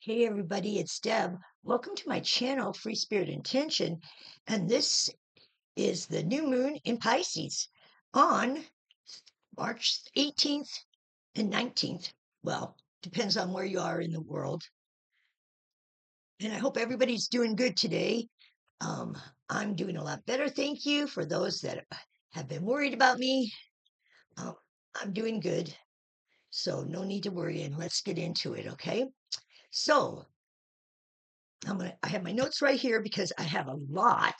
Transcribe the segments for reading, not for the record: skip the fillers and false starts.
Hey everybody, it's Deb. Welcome to my channel, Free Spirit Intention. And this is the new moon in Pisces on March 18th and 19th. Well, depends on where you are in the world. And I hope everybody's doing good today. Um, I'm doing a lot better, thank you. For those that have been worried about me, um, I'm doing good. So no need to worry, and let's get into it, okay? So I have my notes right here because I have a lot.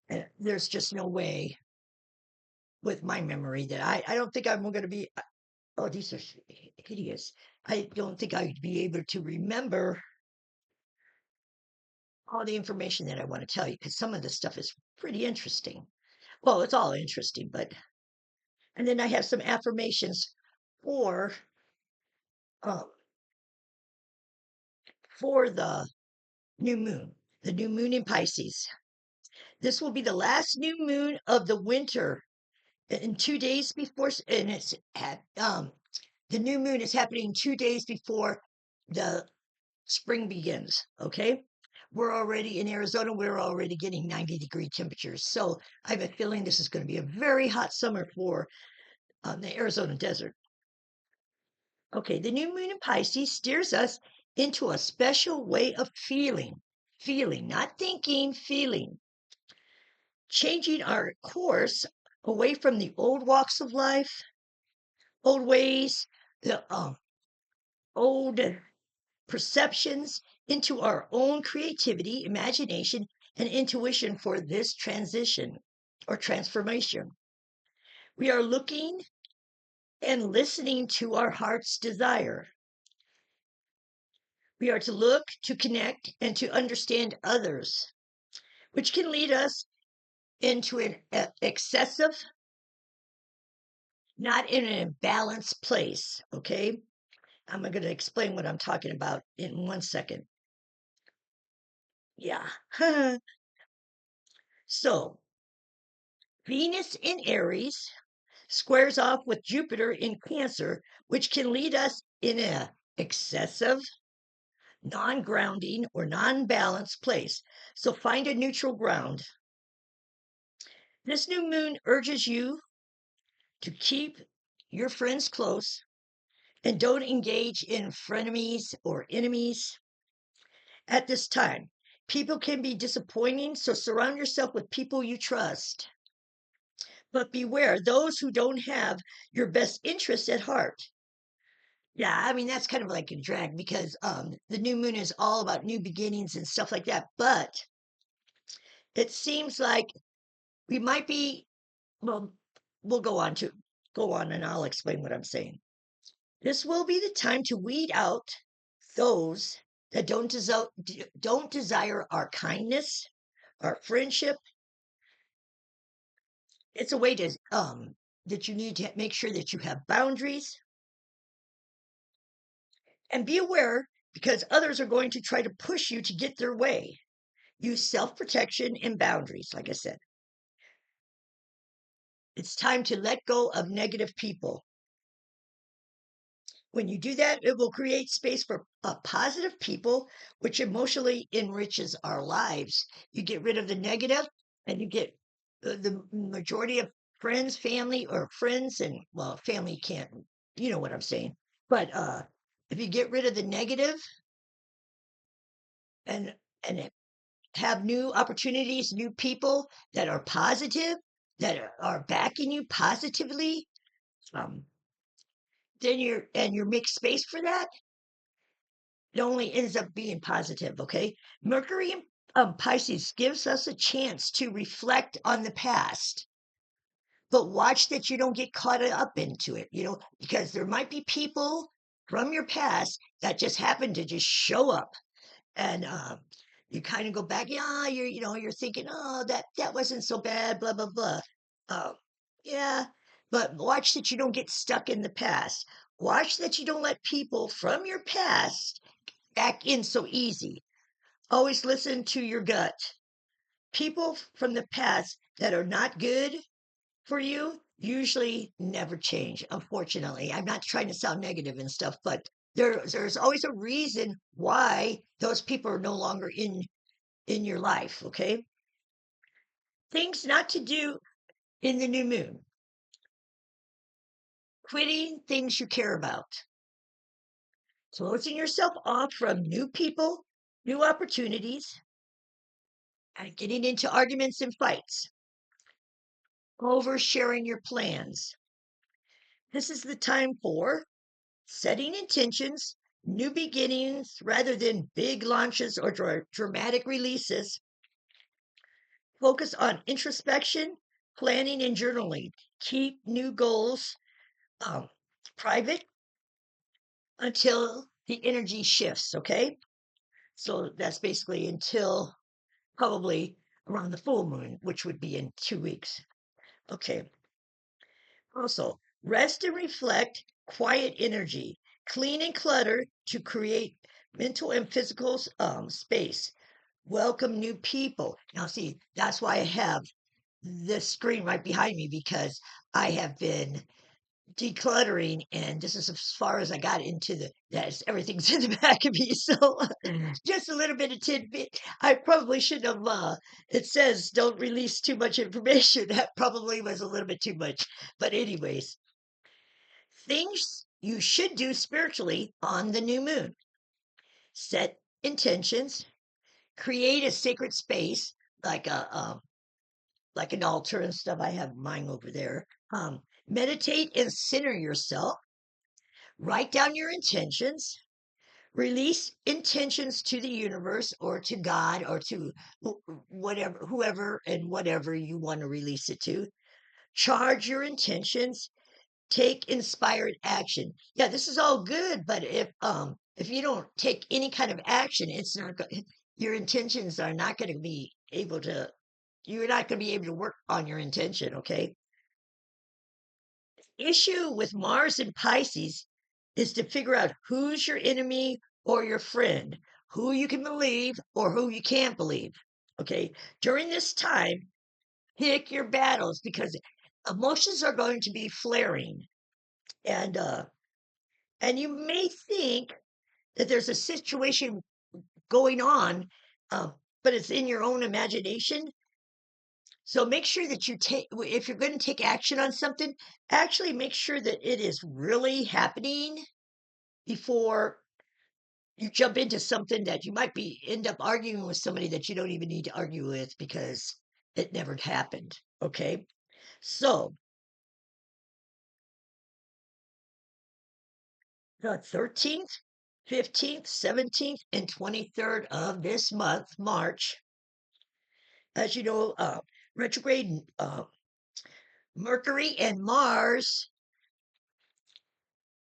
And there's just no way with my memory that I don't think I'm going to be. Oh, these are hideous. I don't think I'd be able to remember all the information that I want to tell you because some of this stuff is pretty interesting. Well, it's all interesting, but and then I have some affirmations for um for the new moon in Pisces. This will be the last new moon of the winter, in 2 days before, and it's at the new moon is happening 2 days before the spring begins. Okay. We're already in Arizona, we're already getting 90-degree temperatures. So I have a feeling this is going to be a very hot summer for the Arizona desert. Okay. The new moon in Pisces steers us into a special way of feeling, not thinking, feeling, changing our course away from the old walks of life, old ways, the old perceptions, into our own creativity, imagination, and intuition for this transition or transformation. We are looking and listening to our heart's desire. We are to look, to connect, and to understand others, which can lead us into an excessive, not in an imbalanced place. Okay. I'm going to explain what I'm talking about in 1 second. Yeah. So, Venus in Aries squares off with Jupiter in Cancer, which can lead us in a excessive, non-grounding, or non-balanced place. So find a neutral ground. This new moon urges you to keep your friends close and don't engage in frenemies or enemies at this time. People can be disappointing, so surround yourself with people you trust. But beware those who don't have your best interests at heart. Yeah, I mean, that's kind of like a drag because the new moon is all about new beginnings and stuff like that. But it seems like we might be, well, we'll go on and I'll explain what I'm saying. This will be the time to weed out those that don't desire our kindness, our friendship. It's a way to that you need to make sure that you have boundaries and be aware because others are going to try to push you to get their way. Use self-protection and boundaries, like I said. It's time to let go of negative people. When you do that, it will create space for positive people, which emotionally enriches our lives. You get rid of the negative, and you get the majority of friends, family, or friends, and well, family can't, you know what I'm saying. But if you get rid of the negative and and have new opportunities, new people that are positive, that are backing you positively, um, then you make space for that. It only ends up being positive. Okay, Mercury in Pisces gives us a chance to reflect on the past, but watch that you don't get caught up into it. Because there might be people from your past that just happen to just show up and you kind of go back, yeah, you're thinking, oh, that wasn't so bad, blah blah blah. Um, yeah, but watch that you don't get stuck in the past. Watch that you don't let people from your past back in so easy. Always listen to your gut. People from the past that are not good for you usually never change. Unfortunately, I'm not trying to sound negative and stuff, but there's always a reason why those people are no longer in your life, okay? Things not to do in the new moon. Quitting things you care about. Closing yourself off from new people, new opportunities, and getting into arguments and fights. Oversharing your plans. This is the time for setting intentions, new beginnings rather than big launches or dramatic releases. Focus on introspection, planning, and journaling. Keep new goals um, private until the energy shifts, okay? So that's basically until probably around the full moon, which would be in 2 weeks. Okay. Also, rest and reflect, quiet energy, clean and clutter to create mental and physical space. Welcome new people. Now, see, that's why I have this screen right behind me because I have been decluttering, and this is as far as I got into that's everything's in the back of me. So just a little bit of tidbit. I probably shouldn't have. It says don't release too much information. That probably was a little bit too much. But anyways, things you should do spiritually on the new moon: set intentions, create a sacred space like a like an altar and stuff. I have mine over there. Meditate and center yourself. Write down your intentions, release intentions to the universe or to God or to whatever, whoever and whatever you want to release it to. Charge your intentions, take inspired action. Yeah, this is all good, but if you don't take any kind of action, it's not your intentions are not going to be able to you're not going to be able to work on your intention, okay? Issue with Mars and Pisces is to figure out who's your enemy or your friend, who you can believe or who you can't believe. Okay. During this time, pick your battles because emotions are going to be flaring. And you may think that there's a situation going on, but it's in your own imagination. So make sure that you take, if you're going to take action on something, actually make sure that it is really happening before you jump into something that you might be end up arguing with somebody that you don't even need to argue with because it never happened. Okay. So the 13th, 15th, 17th, and 23rd of this month, March, as you know, retrograde Mercury and Mars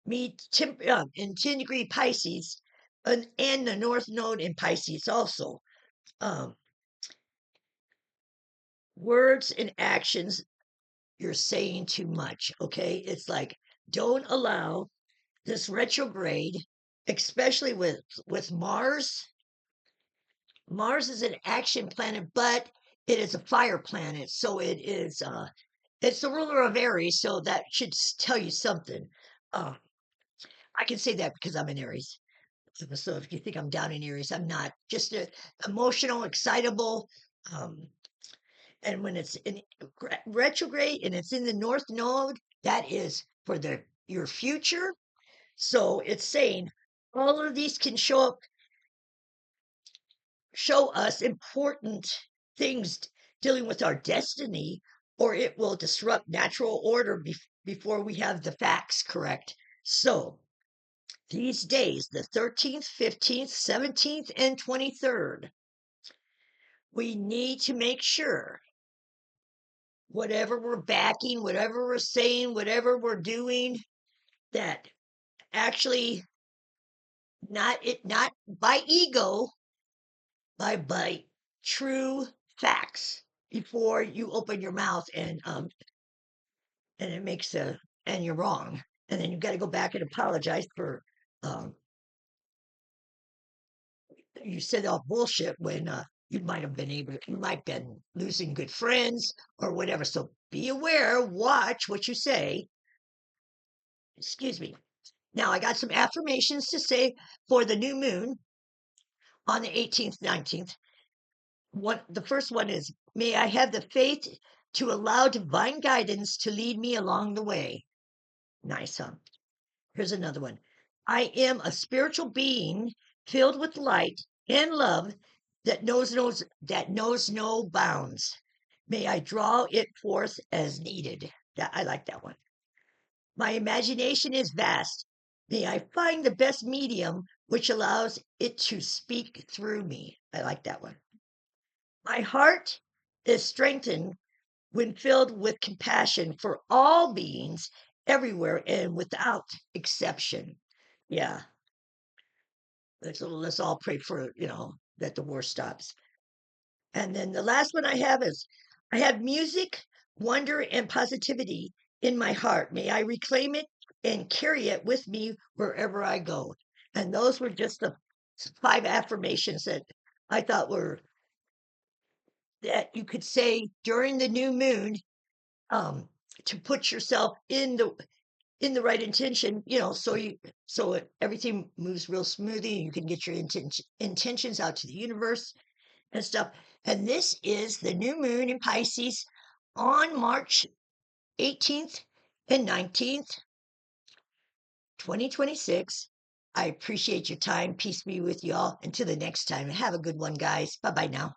meet in 10-degree Pisces and the North Node in Pisces also. Um, Words and actions, you're saying too much, okay? It's like, don't allow this retrograde, especially with Mars. Mars is an action planet, but it is a fire planet, so it's the ruler of Aries, so that should tell you something. Uh, I can say that because I'm in Aries. So if you think I'm down in Aries, I'm not. Just emotional, excitable. Um, and when it's in retrograde and it's in the North Node, that is for your future. So it's saying all of these can show us important things dealing with our destiny, or it will disrupt natural order before we have the facts correct. So these days, the 13th, 15th, 17th, and 23rd, we need to make sure whatever we're backing, whatever we're saying, whatever we're doing, that actually not by ego, by true facts before you open your mouth and it makes a and you're wrong. And then you've got to go back and apologize for um you said all bullshit when you might have been losing good friends or whatever. So be aware, watch what you say. Excuse me. Now, I got some affirmations to say for the new moon on the 18th, 19th. The first one is, may I have the faith to allow divine guidance to lead me along the way. Nice, huh? Here's another one. I am a spiritual being filled with light and love that knows no bounds. May I draw it forth as needed. I like that one. My imagination is vast. May I find the best medium which allows it to speak through me. I like that one. My heart is strengthened when filled with compassion for all beings everywhere and without exception. Yeah, let's all pray for, that the war stops. And then the last one I have is, I have music, wonder, and positivity in my heart. May I reclaim it and carry it with me wherever I go. And those were just the 5 affirmations that I thought were that you could say during the new moon, um, to put yourself in the right intention, everything moves real smoothly and you can get your intentions out to the universe and stuff. And this is the new moon in Pisces on March 18th and 19th, 2026. I appreciate your time. Peace be with you all. Until the next time, have a good one, guys. Bye bye now.